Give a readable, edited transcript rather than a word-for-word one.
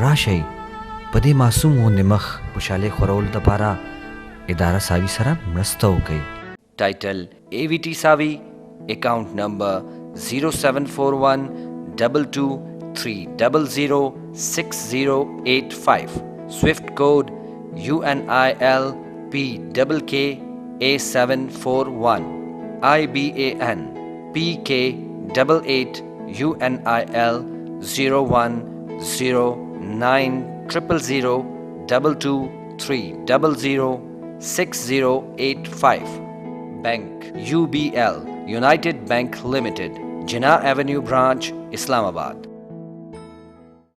راشئ په دې معصوم غوندې مخ خوشحالۍ خورولو دپاره اداره ساوي سره مرسته وکړئ. Title AVT SAWI, account number 0741 2230006085, Swift code UNIL PKK A741, IBAN PK88 UNIL 0109000223006085. Bank UBL United Bank Limited, Jinnah Avenue Branch, Islamabad.